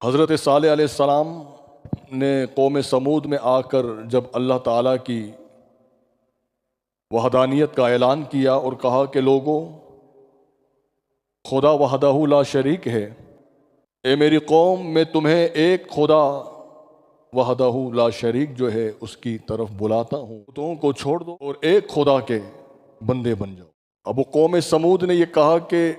حضرت صالح علیہ السلام نے قوم سمود میں آ کر جب اللہ تعالیٰ کی وحدانیت کا اعلان کیا اور کہا کہ لوگوں، خدا وحدہ لا شریک ہے، اے میری قوم میں تمہیں ایک خدا وحدہ لا شریک جو ہے اس کی طرف بلاتا ہوں، بتوں کو چھوڑ دو اور ایک خدا کے بندے بن جاؤ۔ اب وہ قوم سمود نے یہ کہا کہ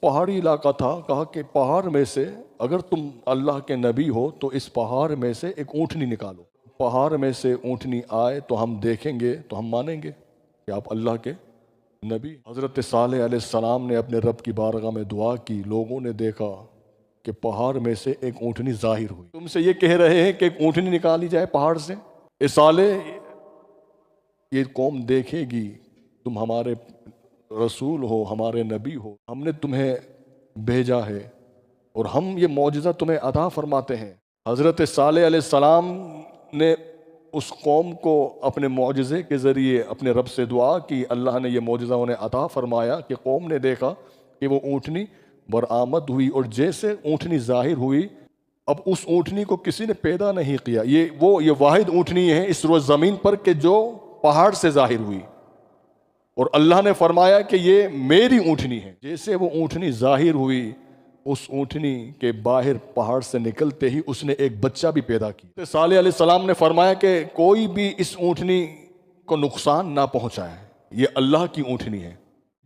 پہاڑی علاقہ تھا، کہا کہ پہاڑ میں سے اگر تم اللہ کے نبی ہو تو اس پہاڑ میں سے ایک اونٹنی نکالو، پہاڑ میں سے اونٹنی آئے تو ہم دیکھیں گے تو ہم مانیں گے کہ آپ اللہ کے نبی۔ حضرت صالح علیہ السلام نے اپنے رب کی بارگاہ میں دعا کی، لوگوں نے دیکھا کہ پہاڑ میں سے ایک اونٹنی ظاہر ہوئی۔ تم سے یہ کہہ رہے ہیں کہ ایک اونٹنی نکالی جائے پہاڑ سے؟ اے صالح، یہ قوم دیکھے گی تم ہمارے رسول ہو، ہمارے نبی ہو، ہم نے تمہیں بھیجا ہے اور ہم یہ معجزہ تمہیں عطا فرماتے ہیں۔ حضرت صالح علیہ السلام نے اس قوم کو اپنے معجزے کے ذریعے اپنے رب سے دعا کی، اللہ نے یہ معجزہ انہیں عطا فرمایا کہ قوم نے دیکھا کہ وہ اونٹنی برآمد ہوئی، اور جیسے اونٹنی ظاہر ہوئی، اب اس اونٹنی کو کسی نے پیدا نہیں کیا، یہ واحد اونٹنی ہے اس روز زمین پر کہ جو پہاڑ سے ظاہر ہوئی، اور اللہ نے فرمایا کہ یہ میری اونٹنی ہے۔ جیسے وہ اونٹنی ظاہر ہوئی، اس اونٹنی کے باہر پہاڑ سے نکلتے ہی اس نے ایک بچہ بھی پیدا کیا۔ صالح علیہ السلام نے فرمایا کہ کوئی بھی اس اونٹنی کو نقصان نہ پہنچائے، یہ اللہ کی اونٹنی ہے۔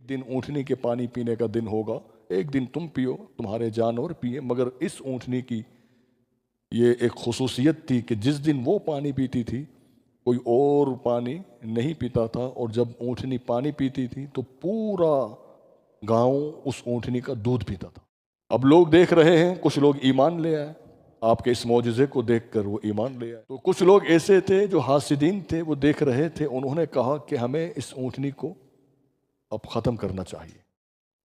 دن اونٹنی کے پانی پینے کا دن ہوگا، ایک دن تم پیو، تمہارے جانور پیے، مگر اس اونٹنی کی یہ ایک خصوصیت تھی کہ جس دن وہ پانی پیتی تھی کوئی اور پانی نہیں پیتا تھا، اور جب اونٹنی پانی پیتی تھی تو پورا گاؤں اس اونٹنی کا دودھ پیتا تھا۔ اب لوگ دیکھ رہے ہیں، کچھ لوگ ایمان لے آئے، آپ کے اس معجزے کو دیکھ کر وہ ایمان لے آئے، تو کچھ لوگ ایسے تھے جو حاسدین تھے، وہ دیکھ رہے تھے، انہوں نے کہا کہ ہمیں اس اونٹنی کو اب ختم کرنا چاہیے۔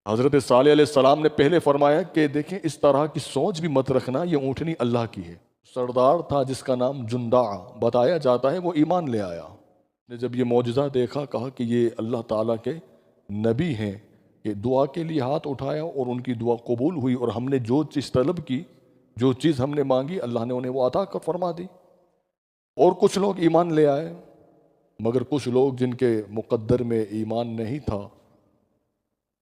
حضرت صالح علیہ السلام نے پہلے فرمایا کہ دیکھیں اس طرح کی سوچ بھی مت رکھنا، یہ اونٹنی اللہ کی ہے۔ سردار تھا جس کا نام جندع بتایا جاتا ہے، وہ ایمان لے آیا۔ نے جب یہ معجزہ دیکھا، کہا کہ یہ اللہ تعالیٰ کے نبی ہیں، کہ دعا کے لیے ہاتھ اٹھایا اور ان کی دعا قبول ہوئی، اور ہم نے جو چیز طلب کی، جو چیز ہم نے مانگی، اللہ نے انہیں وہ عطا کر فرما دی۔ اور کچھ لوگ ایمان لے آئے، مگر کچھ لوگ جن کے مقدر میں ایمان نہیں تھا،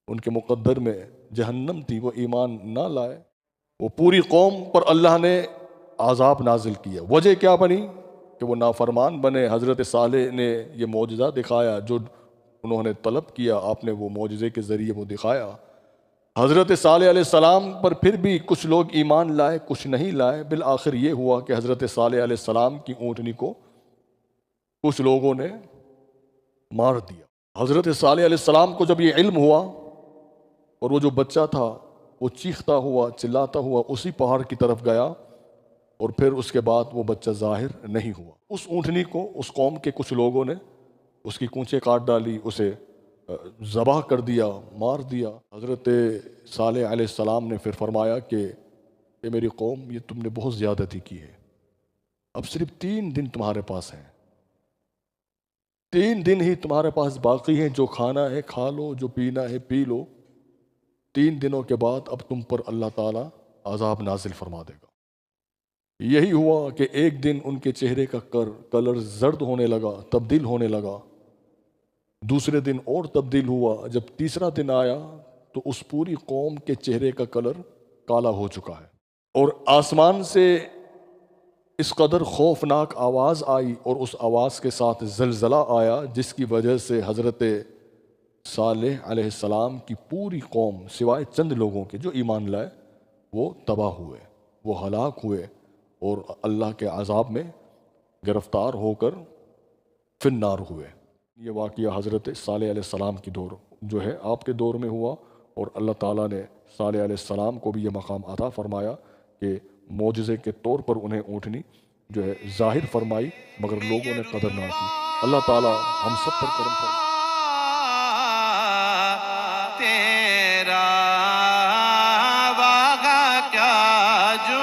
ان کے مقدر میں جہنم تھی، وہ ایمان نہ لائے، وہ پوری قوم پر اللہ نے عذاب نازل کیا۔ وجہ کیا بنی کہ وہ نافرمان بنے۔ حضرت صالح نے یہ معجزہ دکھایا جو انہوں نے طلب کیا، آپ نے وہ معجزے کے ذریعے وہ دکھایا۔ حضرت صالح علیہ السلام پر پھر بھی کچھ لوگ ایمان لائے، کچھ نہیں لائے۔ بالآخر یہ ہوا کہ حضرت صالح علیہ السلام کی اونٹنی کو کچھ لوگوں نے مار دیا۔ حضرت صالح علیہ السلام کو جب یہ علم ہوا، اور وہ جو بچہ تھا وہ چیختا ہوا، چلاتا ہوا اسی پہاڑ کی طرف گیا، اور پھر اس کے بعد وہ بچہ ظاہر نہیں ہوا۔ اس اونٹنی کو اس قوم کے کچھ لوگوں نے اس کی کونچیں کاٹ ڈالی، اسے ذبح کر دیا، مار دیا۔ حضرت صالح علیہ السلام نے پھر فرمایا کہ اے میری قوم، یہ تم نے بہت زیادتی کی ہے، اب صرف 3 دن تمہارے پاس ہیں، 3 دن ہی تمہارے پاس باقی ہیں، جو کھانا ہے کھا لو، جو پینا ہے پی لو، 3 دنوں کے بعد اب تم پر اللہ تعالیٰ عذاب نازل فرما دے گا۔ یہی ہوا کہ ایک دن ان کے چہرے کا کلر زرد ہونے لگا، تبدیل ہونے لگا، دوسرے دن اور تبدیل ہوا، جب تیسرا دن آیا تو اس پوری قوم کے چہرے کا کلر کالا ہو چکا ہے، اور آسمان سے اس قدر خوفناک آواز آئی، اور اس آواز کے ساتھ زلزلہ آیا، جس کی وجہ سے حضرت صالح علیہ السلام کی پوری قوم سوائے چند لوگوں کے جو ایمان لائے وہ تباہ ہوئے، وہ ہلاک ہوئے، اور اللہ کے عذاب میں گرفتار ہو کر فی النار ہوئے۔ یہ واقعہ حضرت صالح علیہ السلام کی دور جو ہے آپ کے دور میں ہوا، اور اللہ تعالیٰ نے صالح علیہ السلام کو بھی یہ مقام عطا فرمایا کہ معجزے کے طور پر انہیں اونٹنی جو ہے ظاہر فرمائی، مگر لوگوں نے قدر نہ کی۔ اللہ تعالیٰ ہم سب پر کرم فرمائے۔ تیرا واغہ کیا جو